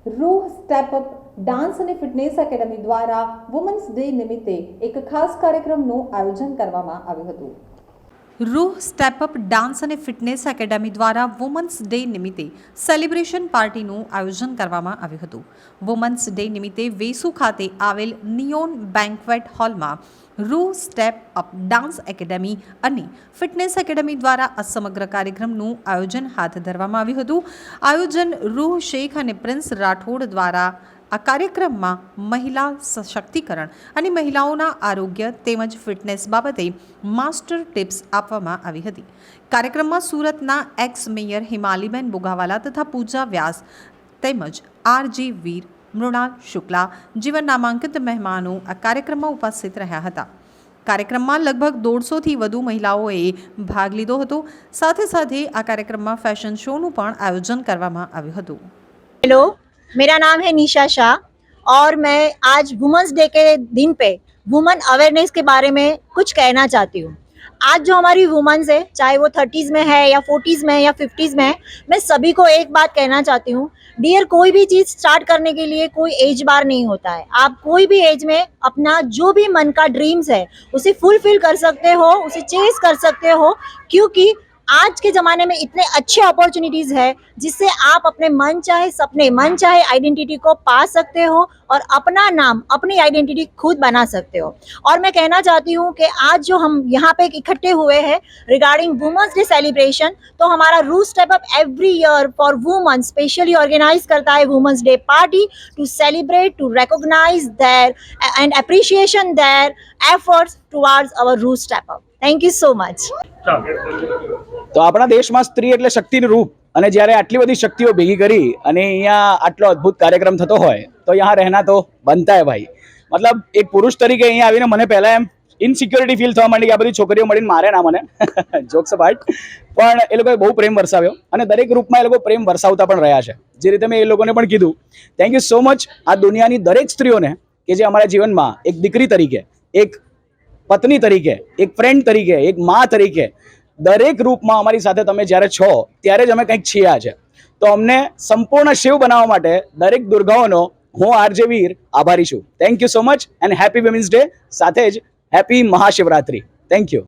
રૂહ step-up dance અને fitness academy દ્વારા women's day નિમિત્તે એક ખાસ કાર્યક્રમનું આયોજન કરવામાં આવ્યું હતું. રૂહ સ્ટેપઅપ ડાન્સ અને ફિટનેસ એકેડમી દ્વારા વુમન્સ ડે નિમિત્તે સેલિબ્રેશન પાર્ટીનું આયોજન કરવામાં આવ્યું હતું. વુમન્સ ડે નિમિત્તે વેસુ ખાતે આવેલ નિયોન બેન્ક્વેટ હોલમાં રૂહ સ્ટેપ અપ ડાન્સ એકેડમી અને ફિટનેસ એકેડમી દ્વારા આ સમગ્ર કાર્યક્રમનું આયોજન હાથ ધરવામાં આવ્યું હતું. આયોજન રૂહ શેખ અને પ્રિન્સ રાઠોડ દ્વારા આ કાર્યક્રમમાં મહિલા સશક્તિકરણ અને મહિલાઓના આરોગ્ય તેમજ ફિટનેસ બાબતે માસ્ટર ટિપ્સ આપવામાં આવી હતી. કાર્યક્રમમાં સુરતના એક્સ મેયર હિમાલીબેન બોગાવાલા તથા પૂજા વ્યાસ તેમજ આરજી વીર, મૃણાલ શુક્લા જેવા નામાંકિત મહેમાનો આ કાર્યક્રમમાં ઉપસ્થિત રહ્યા હતા. કાર્યક્રમમાં લગભગ 150થી વધુ મહિલાઓએ ભાગ લીધો હતો. સાથે સાથે આ કાર્યક્રમમાં ફેશન શોનું પણ આયોજન કરવામાં આવ્યું હતું. हेलो, मेरा नाम है निशा शाह और मैं आज वुमेंस डे के दिन पे वुमेन अवेयरनेस के बारे में कुछ कहना चाहती हूँ. आज जो हमारी वुमेन्स है, चाहे वो 30s में है या 40s में है या 50s में है, मैं सभी को एक बात कहना चाहती हूँ. डियर, कोई भी चीज़ स्टार्ट करने के लिए कोई एज बार नहीं होता है. आप कोई भी एज में अपना जो भी मन का ड्रीम्स है उसे फुलफिल कर सकते हो, उसे चेस कर सकते हो, क्योंकि आज के ज़माने में इतने अच्छे अपॉर्चुनिटीज़ है जिससे आप अपने मन चाहे सपने, मन चाहे आइडेंटिटी को पा सकते हो और अपना नाम, अपनी आइडेंटिटी खुद बना सकते हो. और मैं कहना चाहती हूँ कि आज जो हम यहाँ पे इकट्ठे हुए हैं रिगार्डिंग वुमेंस डे सेलिब्रेशन, तो हमारा Ruh step up every year for women specially organise करता है women's day party to celebrate, to recognise their and appreciation their efforts towards our Ruh step up. Thank you so much. તો આપણા દેશમાં સ્ત્રી એટલે શક્તિનું રૂપ, અને જ્યારે આટલી બધી શક્તિઓ ભેગી કરી અને અહીંયા આટલો અદ્ભુત કાર્યક્રમ થતો હોય તો यहाँ रहना तो बनता है भाई. मतलब एक પુરુષ તરીકે અહીંયા આવીને મને પહેલા એમ ઇનસિક્યોરિટી ફીલ થવા માંડી કે આ બધી છોકરીઓ મળીને મારે ના મને જોક્સ અપાર્ટ, પણ એ લોકોએ બહુ પ્રેમ વરસાવ્યો અને દરેક રૂપમાં એ લોકો પ્રેમ વરસાવતા પણ રહ્યા છે. જે રીતે મેં એ લોકોને પણ કીધું, થેન્ક યુ સો મચ આ દુનિયાની દરેક સ્ત્રીઓને કે જે અમારા જીવનમાં એક દીકરી તરીકે, એક પત્ની તરીકે, એક ફ્રેન્ડ તરીકે, એક મા તરીકે દરેક રૂપમાં અમારી સાથે તમે જ્યારે છો ત્યારે જ અમે કંઈક છીએ આજે. તો અમને સંપૂર્ણ શિવ બનાવવા માટે દરેક દુર્ગાઓનો હું આરજે વીર આભારી છું. Thank you so much and happy women's day, સાથે જ હેપી મહાશિવરાત્રી. Thank you.